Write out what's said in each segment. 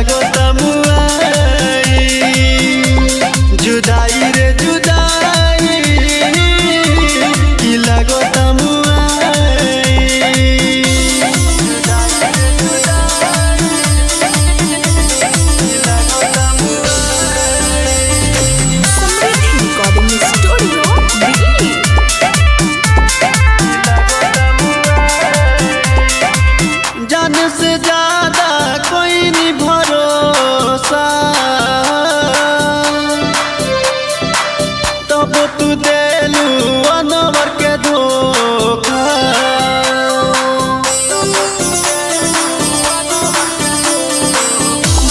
लागो तमुआई जुदाई रे जुदाई की लागो से ज्यादा कोई नहीं भरोसा तब तू देलू अनवर के धोखा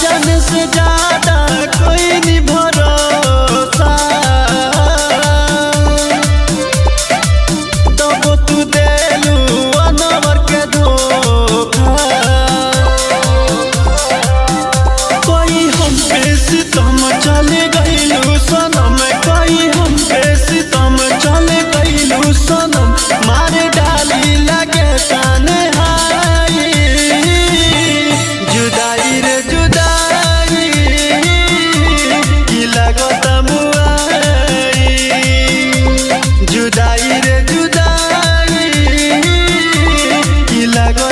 जाने से ज्यादा कोई नहीं भरोसा तब तू देलू अनवर के धोखा सितम चले गईलू सनम कई हम पे सितम चले गईलू सनम मारे डाली लगे ताने हाई जुदाई रे जुदाई की लगो तमुआई जुदाई रे जुदाई की लगो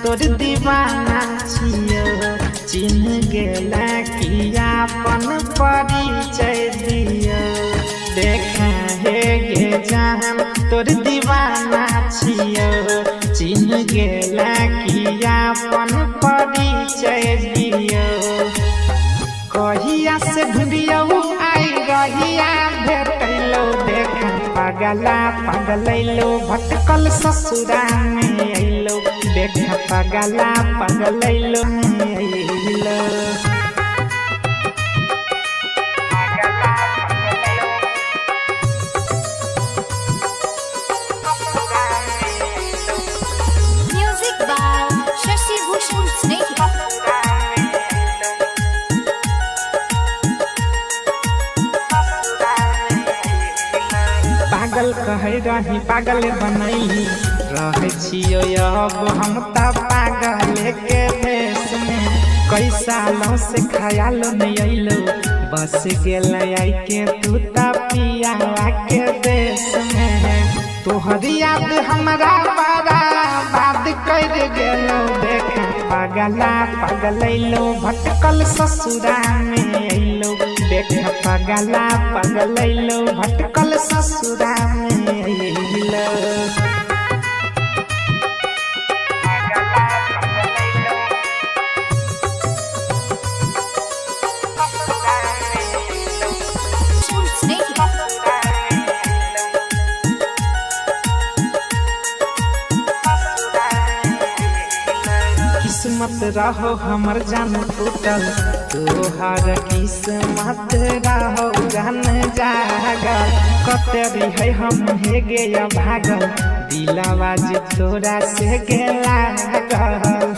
तोर दीवाना छियो चिन्ह गेला कि अपन परिचय दियो देखा हे गे जान तोर दीवाना छियो चिन्ह गेला कि अपन परिचय दियो कहिया से ढूंढियो आई रहिया भेटैलो देखा पगला पगलैलो भटकल ससुरा में अइलो देखा पगला पगलैलो अइलो म्यूजिक बाय शशि भूषण स्नेही पागल कहे रही पागल बनैली रहे छियो अब हम त पागल के भेष में कई सालों से ख्याल नहीं अइलो बस गेल आई के तू त पिया के देश में तोहरी याद हमरा बड़ा बात कर गेलो देख पगला पगलैलो भटकल ससुरा में अइलो देख पगला पगलैलो भटकल ससुरा में अइलो किस्मत रहो हमर जान टूटल तोहार किस्मत रहो जान जागल कतरी है हम हे गे भागल दिलवा जे तोरा से गेला गल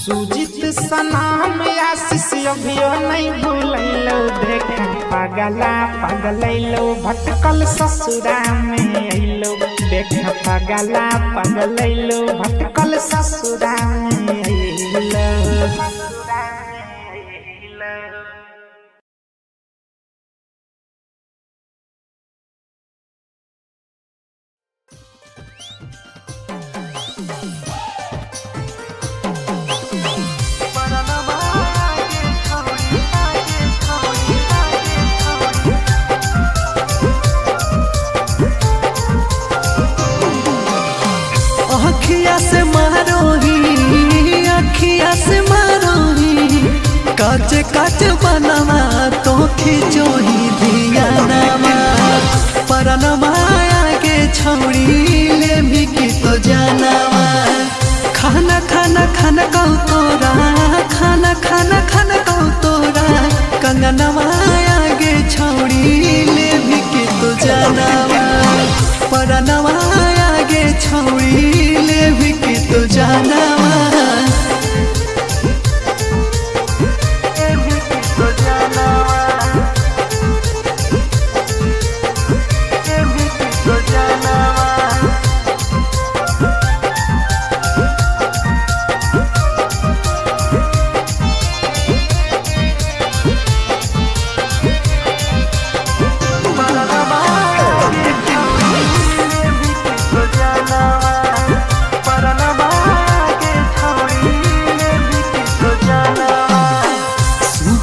सुजित सनाम आशीष अभियो नहीं भूलैलो देखा पगला पगलैलो भटकल ससुरा में अइलो देखा पगला पगलैलो भटकल ससुरा में अइलो अखिया से मारोही काच काच बनवा तो खिचोही दिया नामा परनमा आगे छौड़ी ले भी की तो जानवा खाना खाना खाना कहू तोरा खाना खाना खाना कहू तोरा कंगा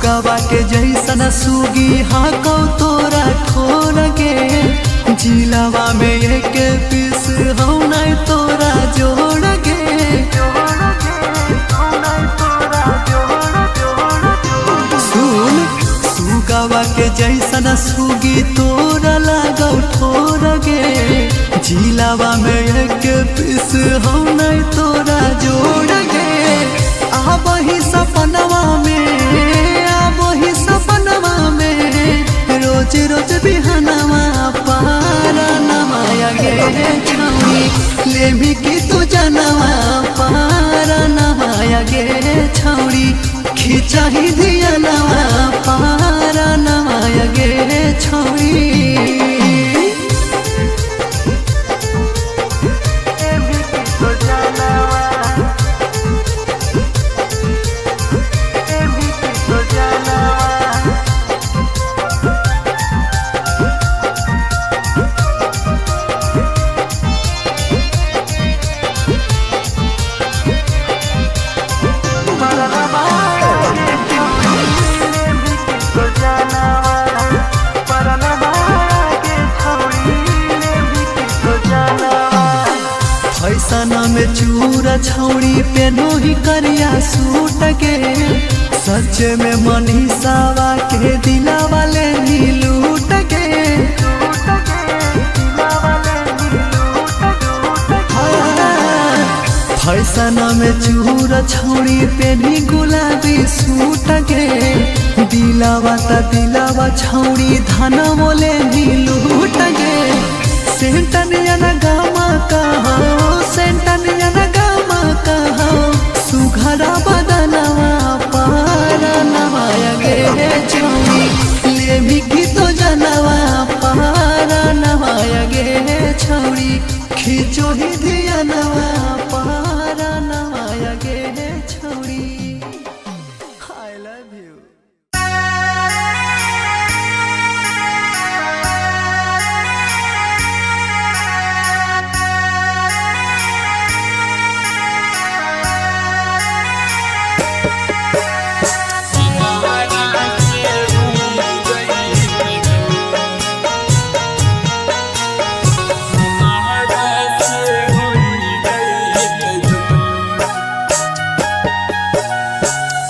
सुगवा के जैसन सुगी हाकौ तोरा ठोर गे जिलावा में एक पीस हौ नहीं तोरा जोड़ गे सुन सुगवा के जैसन सुगी तोरा लागौ ठोर गे जिलावा में एक पीस हौ नहीं तोरा जोड़ गे आबही सपनवा में रोज रोज बिहनवा पारा नमाया गे छौड़ी लेमी की तू जनवा पारा नमाया गे छौड़ी खिंचाही धियनवा पारा नमाया गे छौड़ी फैसना में चूरा छौड़ी पेनो ही करिया सूट के सच में मनीषावा के दिला वाले नी लूट के फैसना में चूरा छौड़ी पेनी गुलाबी सूट के दिलावा छौड़ी धन बोले नी लूट के सेंटनिया गामा कहो सुघरा बदनवा पारा नवाया गे छौड़ी लेमी की तो जनवा पारा नवाया गे छौड़ी खींचो ही धियनवा पारा नवाया गे छौड़ी I love you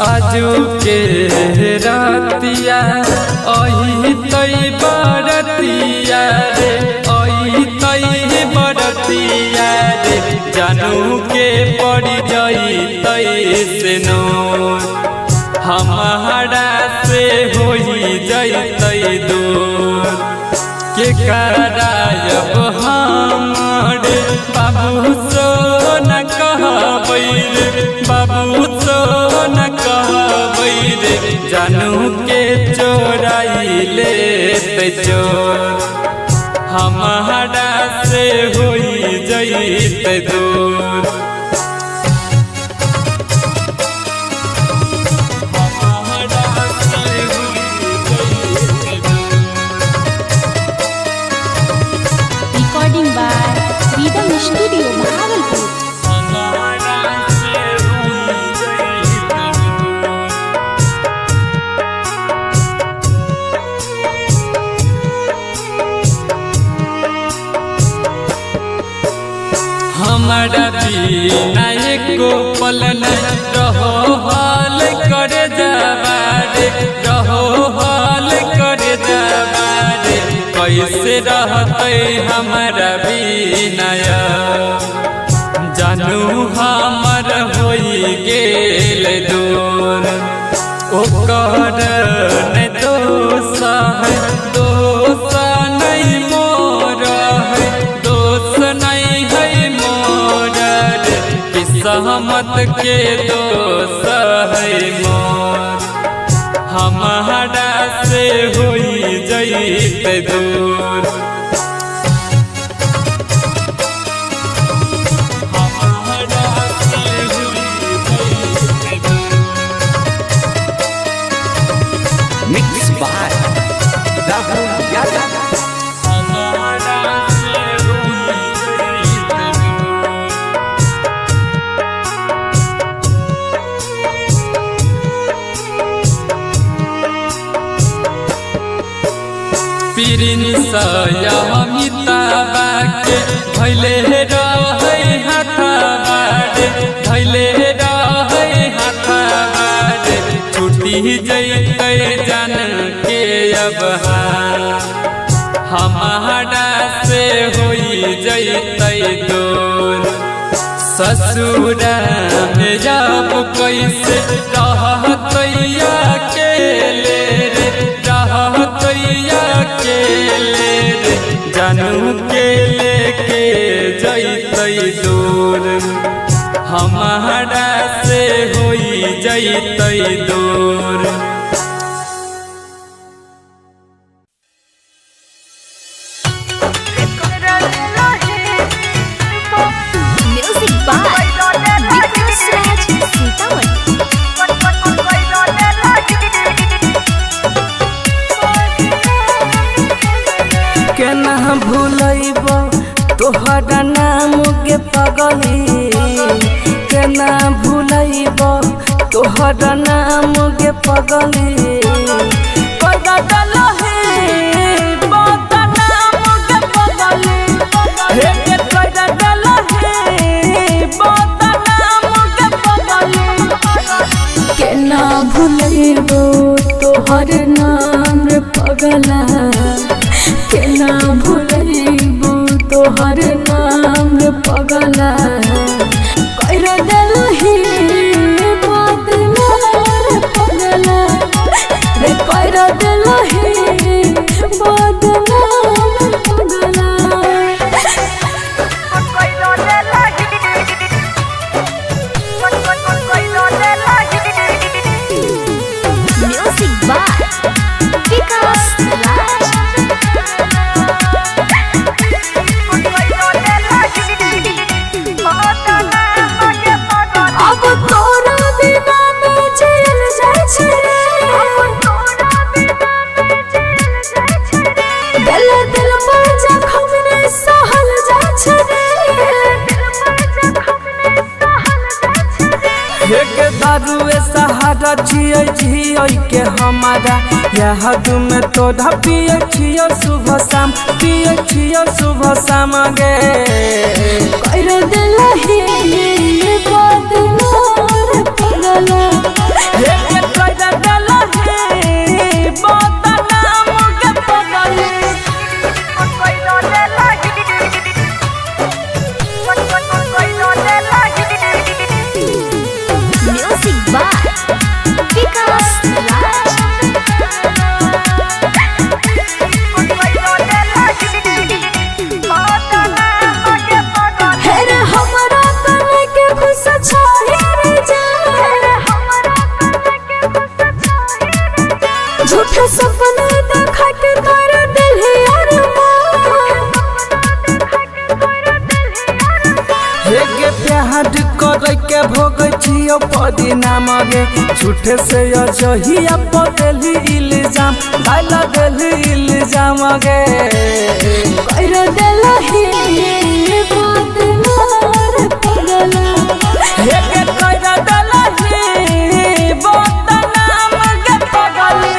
आजू के रातिया अही तई बरतिया रे अही तई बरतिया रे जानू के पड़ जाई तई से नो हमारा से होई जाई तई दूर के करायब हमारे बाबू सो न कहबै रे बाबू सो न कहबै रे जानू के चोराई ले चोर हमारा से होई जई दूर Recording by Freedom Studio, Bhagalpur. हमारा बिना एको पल न रहो हाल कर जवारे रहो हाल कर जवारे कैसे रहते हमारा बिना जानू हमर होई गेल दूर ओकर न दोष है दोष नहीं मोर है दोष नहीं है मोर सहमत के दोष है मोर हमारा से होई जई दूर Mixed by Rahul Yadav. Prince Amitabha के भैले रहे हाथाबारे भैले रहे हाथाबारे छुट्टी जैते जान के अब हमारा से होई जैते दूर ससुरा में जब कैसे रहतैया अकेले रे रहतैया अकेले रे जानू के लेके जैते दूर हमारा से होई जैते दूर। म्यूजिक बाय विकास राज सीतामढ़ी। केना भूलैब तोहरा नाम के पगली केना भूलैब तोहरा नाम के पगली केना भूलैब तोहर नाम रे पगला केना भूलैब तोहर नाम रे पगला कर देलही बदनाम रे पगला रे कर देलही बदनाम रे पगला। म्यूजिक बाय विकास राज। अब तोरा बिना मैं चल जाय छै दिल दिल पर जखम नहीं सहल जाय छै एक दारुए सहारा जियै जियै के हमारा याद में तोरा पियै छियो सुबह शाम पियै छियो सुबह शाम गे कर देलही बदनाम रे पगला एक कर देलही बदनाम गे पगली। म्यूजिक बाय विकास राज। हेरे हमरा तने के खुश छाहे रे झूठे सपना देखा के कर दिल यार हेगे प्यार करे के भोग छियो परिणाम गे झूठे से अजहिया पदेली इल्जाम डाला देली इल्जाम गे कर देलही बदनाम रे पगला हेगे कर देलही बदनाम गे पगली।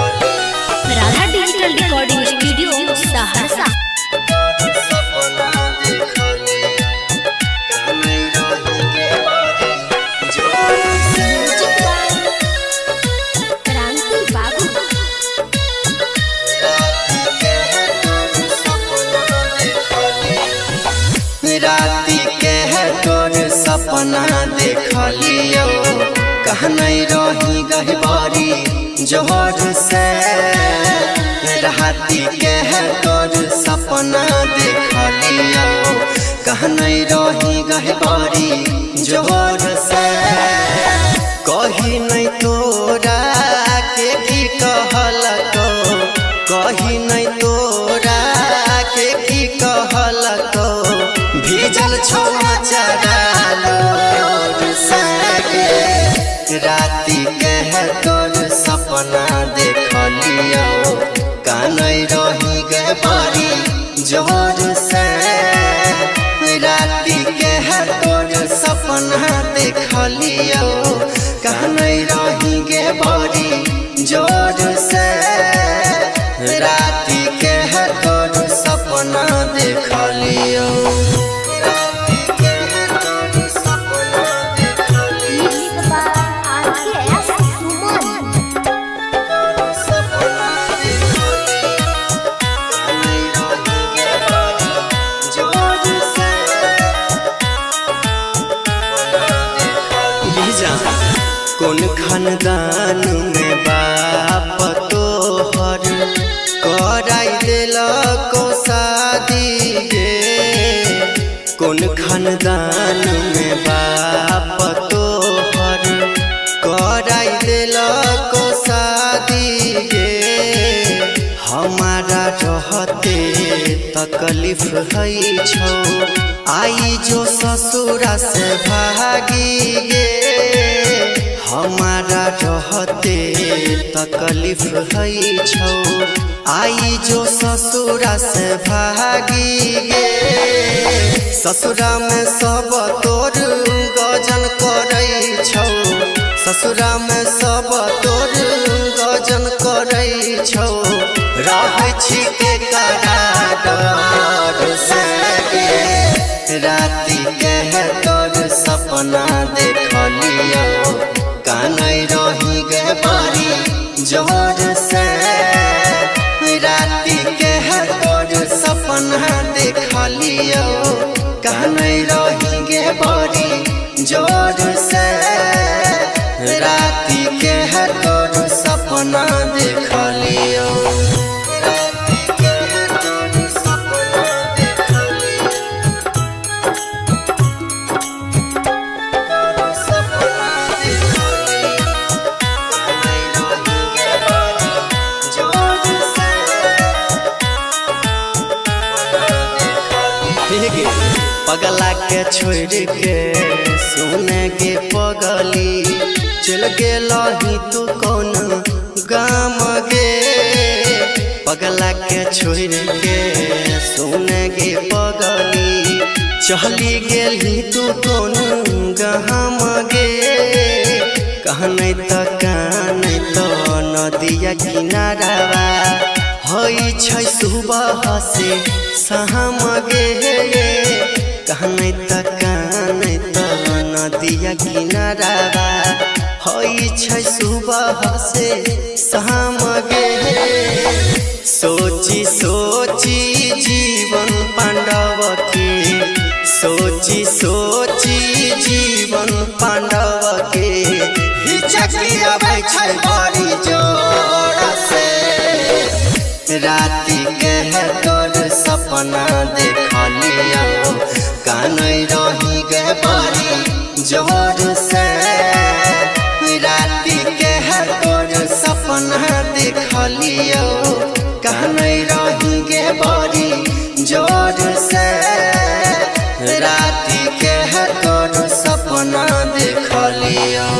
Radha digital recording studio Saharsa. क्रांति बाबू राती के है तोर सपना देख लियो कहनई रही गहबारी जोर से राती के है तोर सपना देख लियो कहनई रही गहबारी जोर से कही नहीं तोरा के की कहलको कही नहीं तोरा के की कहलको भीजल छोड़ा चरालो राती कह तोर सपना देख लियो कानई रही गे खानदान में बाप तोहर कराई दिलक शादी गे हमारा रहते तकलीफ है छौ आई जो ससुरा से भागी गे हमारा रहते तकलीफ है छौ आई जो ससुरा से भागी गे ससुरा में सब तोर गजन करै छौ ससुरा में सब तोर गजन करै छौ रहै छी के करार से राति के तोर सपना देखलियो कानै रही गे बड़ी जोर से राति के तोर सपना देखलियो कानै रही गे बड़ी जोर से राति के तोर सपना देखलियो पगला के छोड़ के सुने गे पगली चल गेलही तू कौन गाम गे पगला के छोड़ के सुने गे पगली चली गेली तू कौन गाम गे कहने तो काने तो नदिया किनारावा होई छै सुबह से शाम गे कहने तो नदिया किनारावा होई छै सुबह से शाम गे सोची सोची जीवन पांडव के सोची सोची जीवन पांडव के हिचकिया छै बड़ी जोर से राति के तोर सपना देखलियो कानै रही गे बड़ी जोर से राति के तोर सपना देखलियो कानै रही गे बड़ी जोर से राति के तोर सपना देखलियो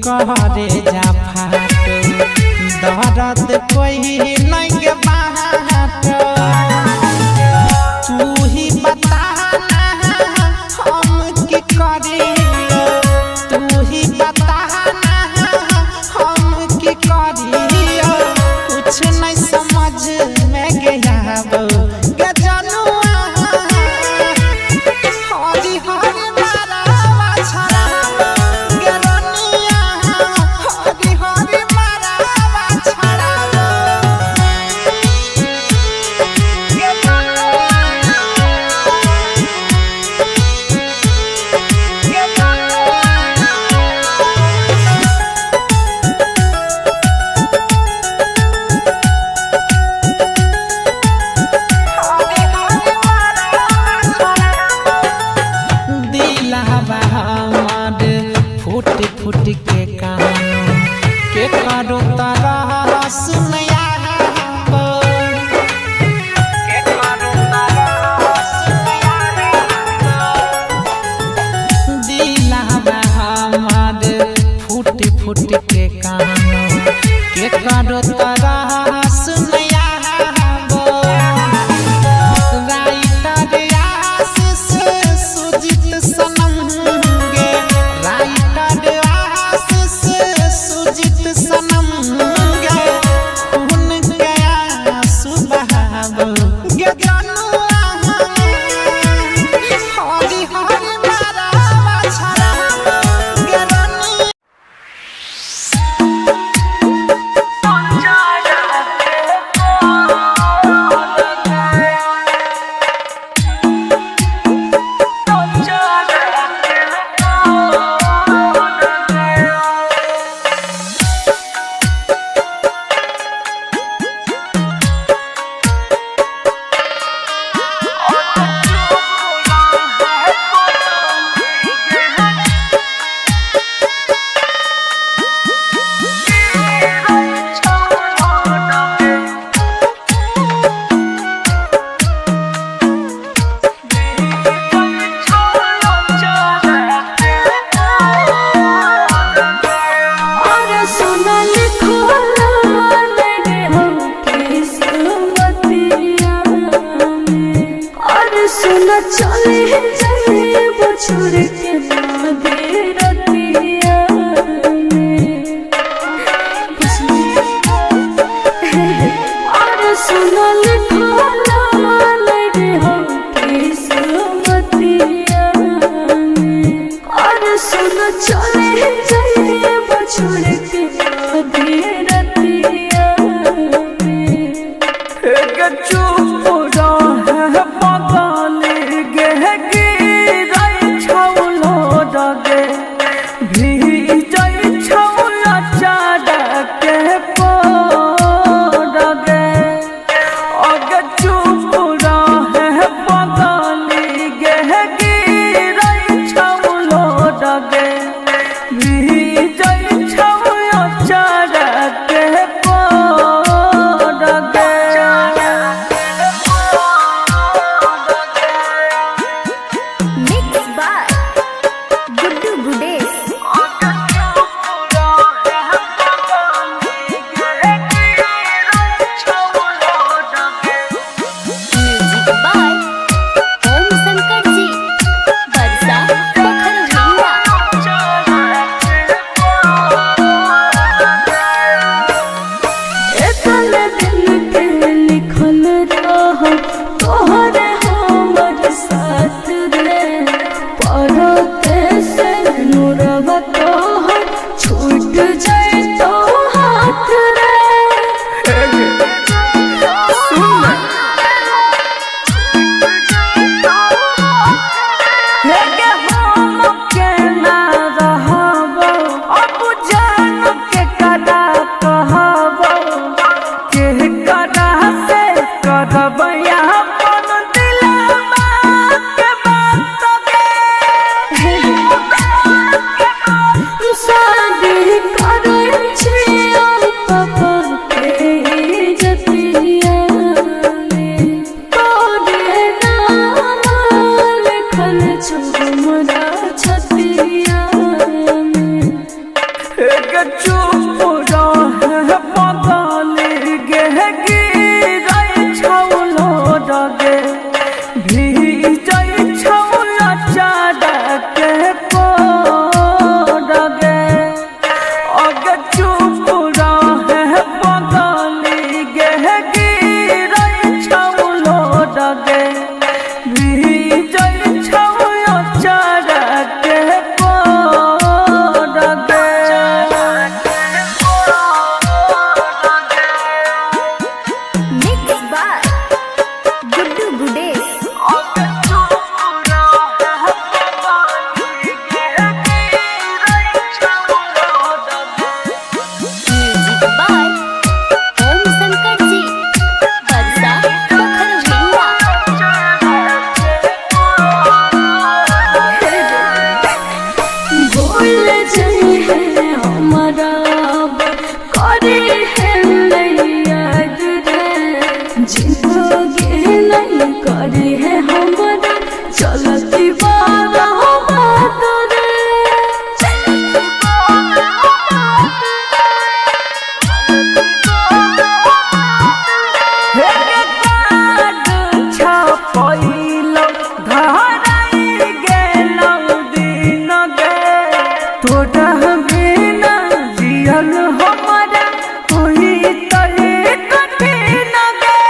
कहरे जा फाट दर्द कोई नहीं के बाट तू ही बता हम की करी तू ही बता हम की करी कुछ नहीं समझ में गया के जनुआ हरी हरी मारा छरा सुनो चले जाइए बछड़ के आधी रतिया एक चुप रहे पगली गे गिरई छौलो डगे भीजई छौला चाडके पोडगे अगे चुप रहे पगली गे गिरई छौलो डगे भीजई छौला चाडके पोडगे mix by Guddu Gudesh music by Om Shankar ji बरसा एतने दिन के लिखल रहो तोहरे हमर साथ रे पढ़ते से नूरवा तोहर छूट जाए तो हाथ रे लेके हम के ना रहबो अब जान के कदा कहबो के कदा से करब अपन दिलवा के बात के शादी करै छियो पापा के जतिया में तोरे नाम लिखल छौ हमरा छतिया में एक चुप रहे पगली गे गिरई छौलो डगे भीजई छौला चाडके पोडगे अगे चुप रहे पगली गे गिरई छौलो डगे भीजई छौला चाडके पोडगे mix by Guddu Gudesh music by Om Shankar ji बरसा भूल जाए है हमारा करे है नहीं याद रे जिंदगी नहीं करे है हमारा चलती बारा बात रे छपैलो धराई गेलौ दिन गे तोरा बिना जियल हमरा होई तले कठिन गे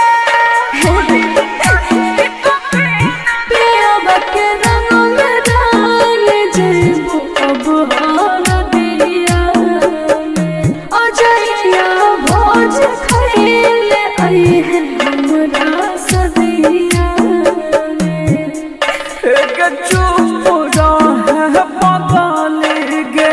पिया के रंग में रंग जेबो अब हार दिया में अजैया भोज खैले आई है हमरा सदिया में एक चुप रहे पगली गे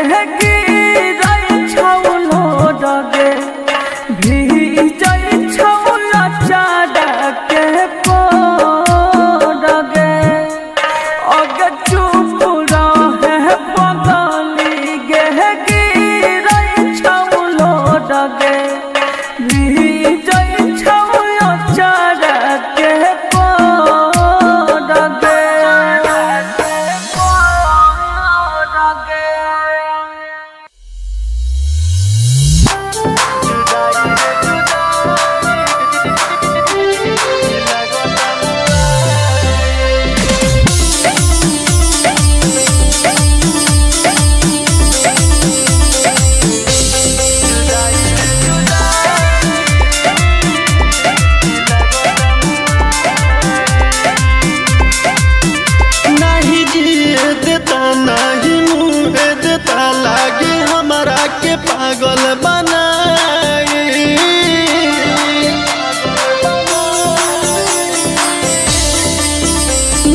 पागल बनाई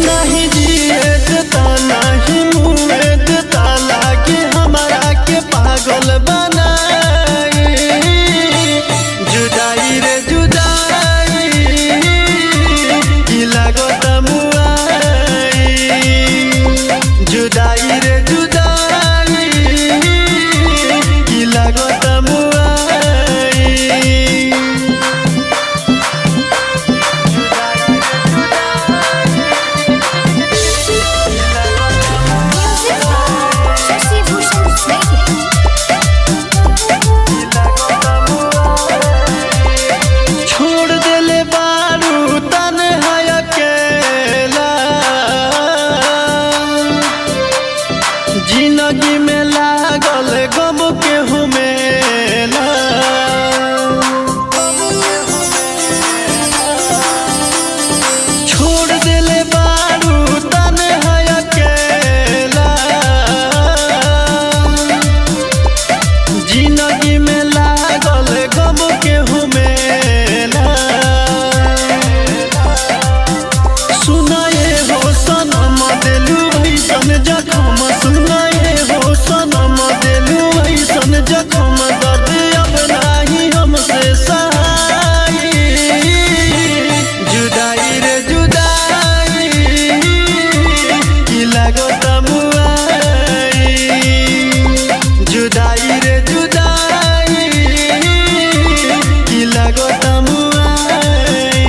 नहीं जिए देता नहीं मुँह देता लागे हमारा के पागल बनाई जुदाई रे जुदाई की लागत मुआई जुदाई रे जुदाई की लागत मुआई शशि भूषण स्नेही छोड़ देले बारू तन्हाई अकेला जिंदगी में लागल गम के हुमेला छोड़ देले बारू तन्हाई अकेला जिंदगी में लागल गम के हुमेला सुनाए हो सनम दिलू ऐसन जखम सुनाए हो सनम दिलू ऐसन जखम दर्द अब नाही हमसे सहाई जुदाई रे जुदाई की लागत मुआई जुदाई रे जुदाई की लागत मुआई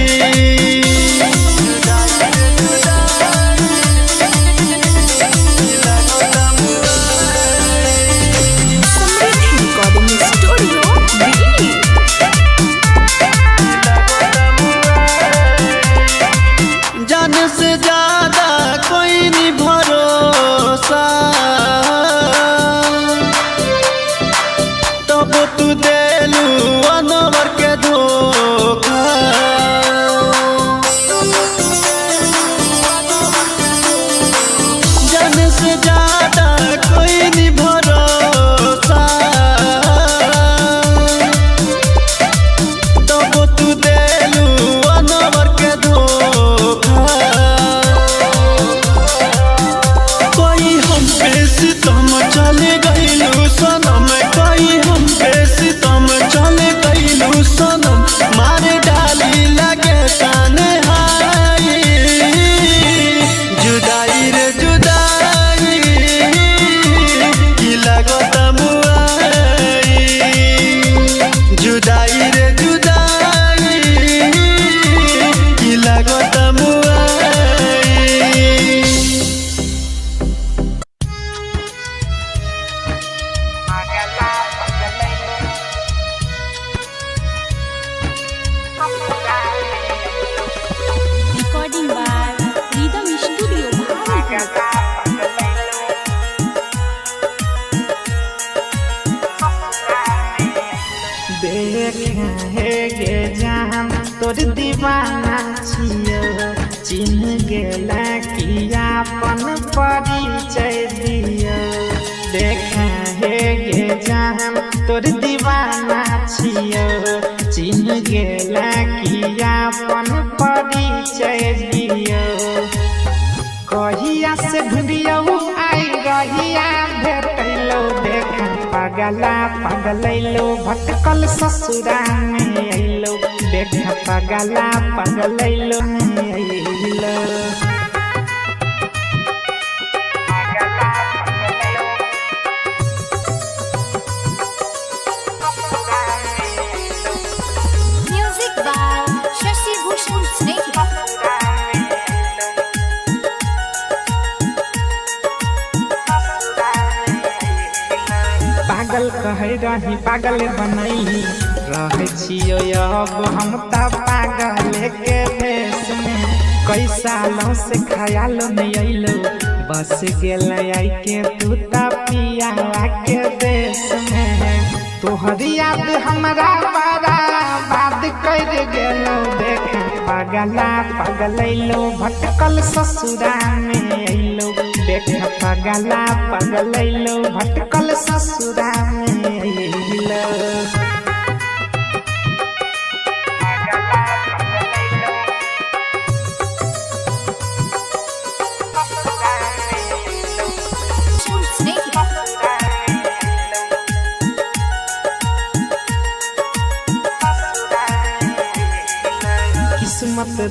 समृद्धि रिकॉर्डिंग स्टूडियो दिल्ली जान से ज्यादा कोई नहीं भरोसा तब तू देलू अनवर के धोखा जान से ज्यादा कोई नहीं भरोसा तब तू देलू अनवर के धोखा कोई हम पे सितम चले गईलू सनम कोई हम पे सितम चले गईलू सनम मारे डाली लगे तन्हाई जुदाई रे जुदाई की लागत मुआई जुदाई रे जुदाई की लागत मुआई recording by rhythm studio Bhagalpur देखे हे गे जान तोर दीवाना छियो चिन्ह गेला किया अपन परिचय दियो देखे हे गे जान तोर दीवाना छियो चिन्ह गेला किया अपन परिचय दियो कहिया से ढूंढियो आई रहिया भेटैलो देखा पगला पगलैलो भटकल ससुरा में अइलो देखा पगला पगलैलो में अइलो म्यूजिक बाय शशि भूषण स्नेही पागल कहे रही पागल बनई रहे छियो अब हम त पागल के भेष में कई सालों से ख्याल नहीं अइलो बस गेल आई के तू त पिया के देश में तोहरी याद हमरा बड़ा बात कर गेलो देख पगला पगलैलो भटकल ससुरा में अइलो देख पगला पगलैलो भटकल ससुरा में अइलो।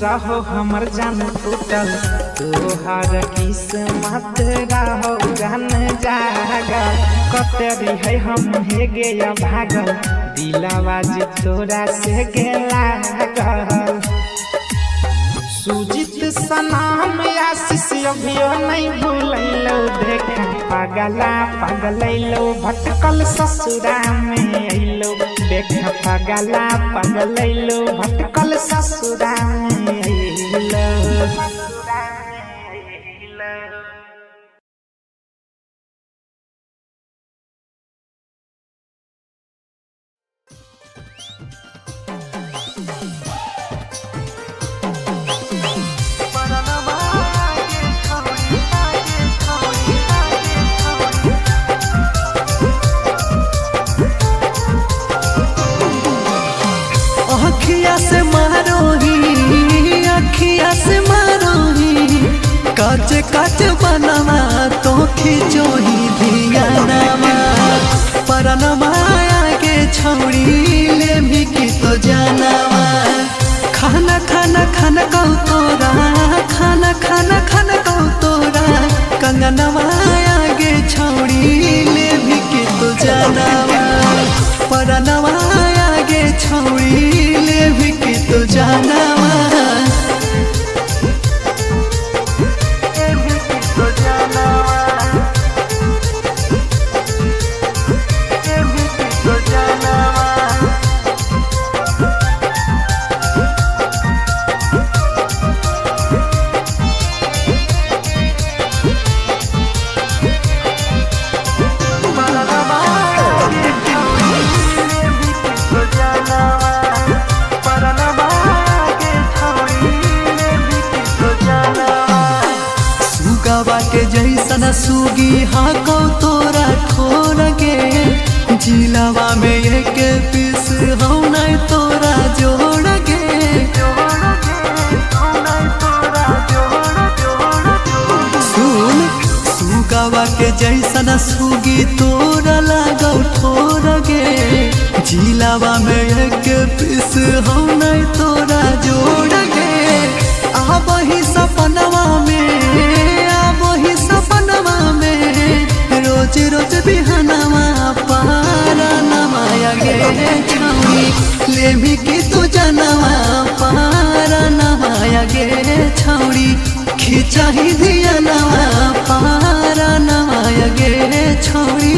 रहो हमर जान टूटल तोहार किस्मत रहो जान जागल कतरी है हम हे गया भागल दिलवा जे तोरा से गेला लागल सुजित सनाम आशीष अभियो नहीं भूलैलो देख पागला पगलैलो भटकल ससुरा में अइलो देख पागला पगलैलो भटकल ससुरा में अइलो अखिया से मारोही काच काच बनवा तो खिचोही धियानवा परनमा आगे छौड़ी ले भी की तो जानवा खाना खाना खाना कौ तोरा खाना खाना खाना कौ तोरा कंगनवा आगे छौड़ी ले भी की तो जानवा परनमा आगे छौड़ी ले भी की तो जानवा के जैसन सुगी हाँ कौ तोरा ठोर के जिलावा में एक पीस हो नहीं तोरा जोड़ के सुन सुगावा के जैसन सुगी तोरा लागौ ठोर के जिलावा में एक पीस हो नहीं तोरा जोड़ के आ वही सपनवा में सपनवा में रोज रोज बिहनवा पारा नमाया गे छौड़ी ले भी की तू जनवा पारा नमाया गे छौड़ी खिंचा ही धियनवा पारा नमाया गे छौड़ी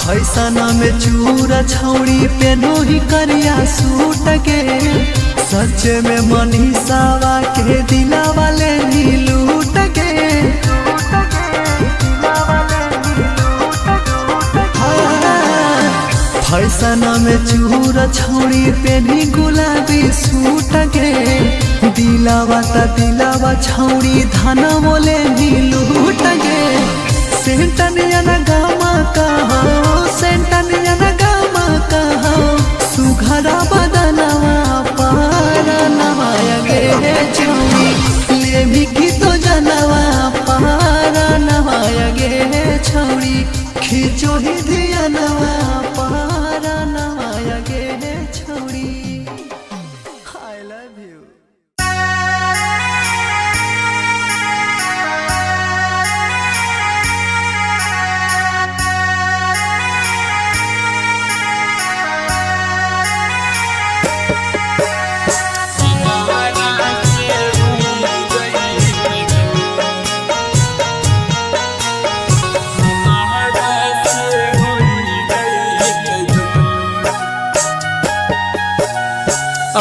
फैसना में चूरा छौड़ी पेनो ही करिया सूट के सच में मनीषावा के दिला वाले नी लूट के फैसना में चूरा छौड़ी पेनी गुलाबी सूट के दिलावा ता दिलावा छौड़ी धाना बोले नी लूट के सेंटनिया ना गामा कहो सेंटनिया ना गामा कहो सुघरा बदनवा पारा नवाया गे छौड़ी ले भी की तो जनवा पारा नवाया गे छौड़ी खिचो ही धियनवा पारा नवाया गे छौड़ी आई लव यू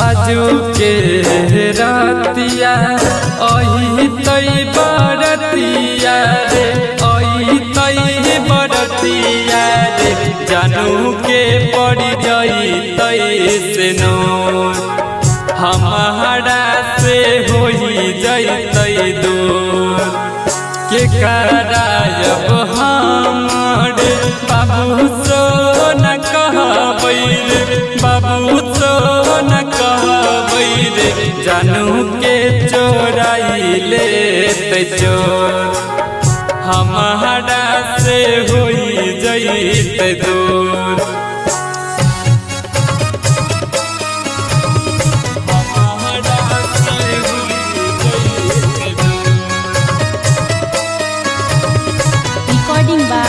आजू के रातिया अही तई बरतिया रे अही तई बरतिया रे जानू के पड़ी जा जैतै नूर हमारा से होई जैतै दूर के करायब हमर बाबू सो न कहबै रे बाबू सो न कहबै रे जानू के चोराई लेतै चोर हमारा से होई जैतै दूर Recording by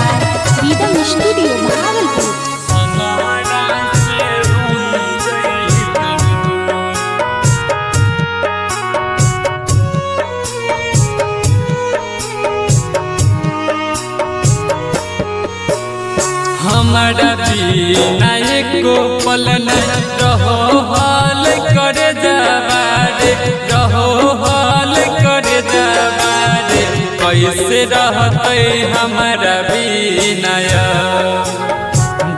Freedom Studio, Bhagalpur. हमारा बिना एको पल न रहो हाल करे जवारे रहो हाल करे जवारे कैसे रहते हमारा बिना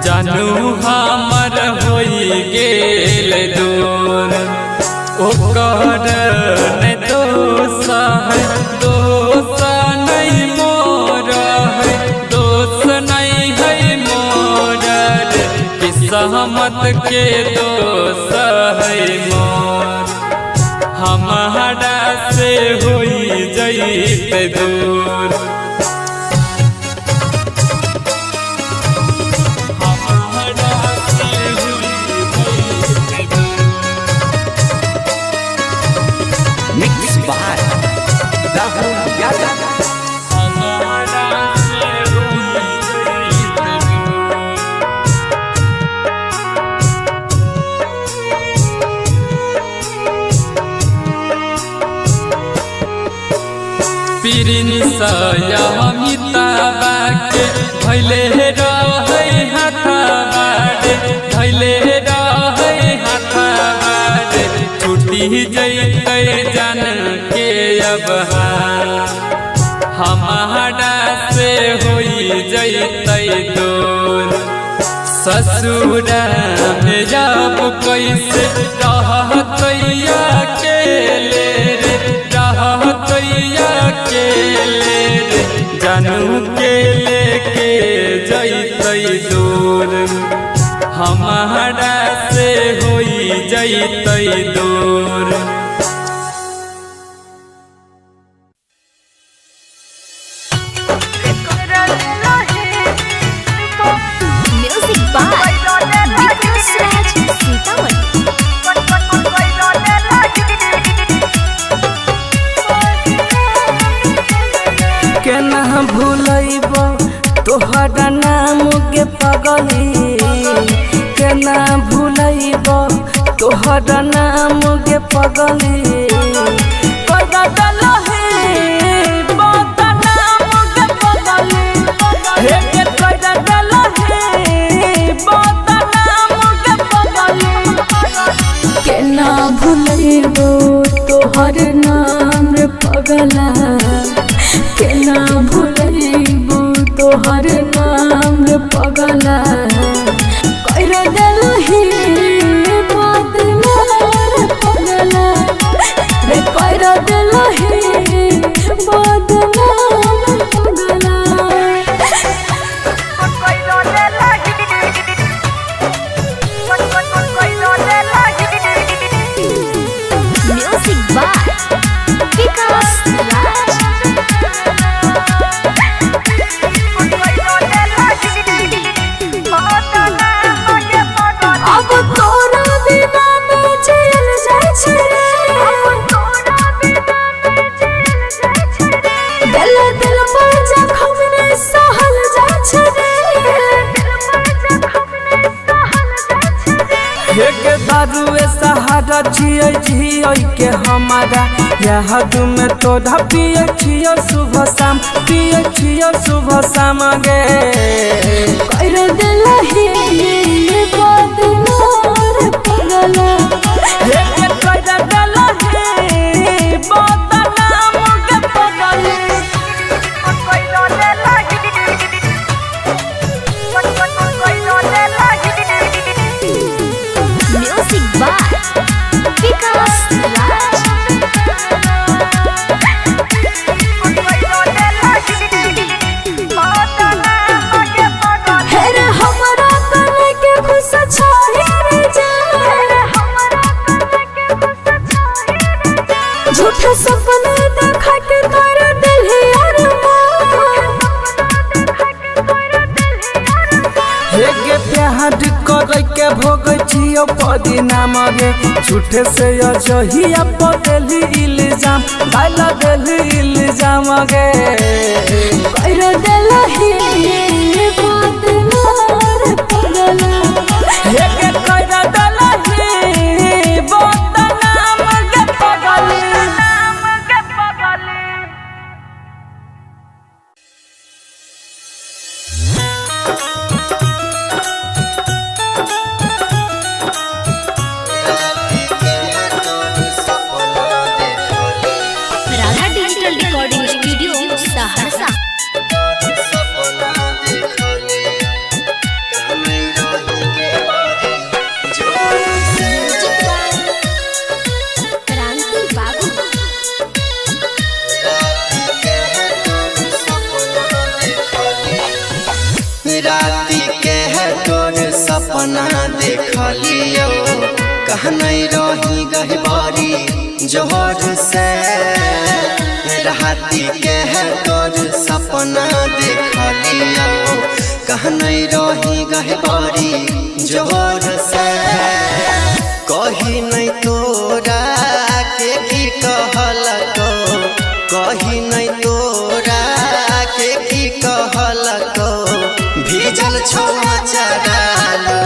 जानू हमर होई गेल दूर ओकर नहीं दोष है दोष नहीं मोर है दोष नहीं है मोर किस्मत के दोष है मोर हमारा से होई जैतै दूर Mix by Rahul Yadav. पिरिनिसया मिताबा के भैले रहै हाथाबारे भैले रहै हाथाबारे छुट्टी जैतै जान के अब हमारा से होई जैतै दूर ससुरा में जब कैसे रहतै अकेले रे रहतै अकेले रे जानू के लेके जैतै दूर हमारा से होई जैतै दूर Music by Vikas Raj Sitaman. केना भूलैब तोहरा नाम के पगली केना भूलैब तोहरा नाम के पगली कदा डलहे बात नाम के पगली हे के कदा डलहे बात नाम के पगली केना भूलैब तोहर नाम रे पगला केना भूलैब तोहर नाम रे पगला कर देलही बदनाम रे पगला रे कर देलही बदनाम रे पगला Music by Vikas Raj. अब तोरा बिना मैं चल जाय छै दिल दिल पर जखम ने सहल जाय छै हे के दारुए सहारा जियै जियै के हमारा याद में तोड़ा पिए छियो सुबह शाम पिए छियो सुबह शाम गे कर देलही बदनाम रे पगला हे के कदा डलहे बदनाम के पगली छियो परिणाम गे झूठे से अजहिया पदेली इल्जाम डाला देली इल्जाम गे कर देला ही बात नार पगला हे के कर देला ही बदनाम गे पगली Radha digital recording studio Saharsa. क्रांति बाबू राती के है तोर सपना देख लियो कहने रही गहबारी जोहर से राती के है तोर सपना देख लियो कहने रही गहबारी जोहर से कही नहीं तोरा के की कहलको कही नहीं तोरा के की कहलको भीजल छोड़ा चरालो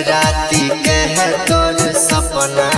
राती के है तोर सपना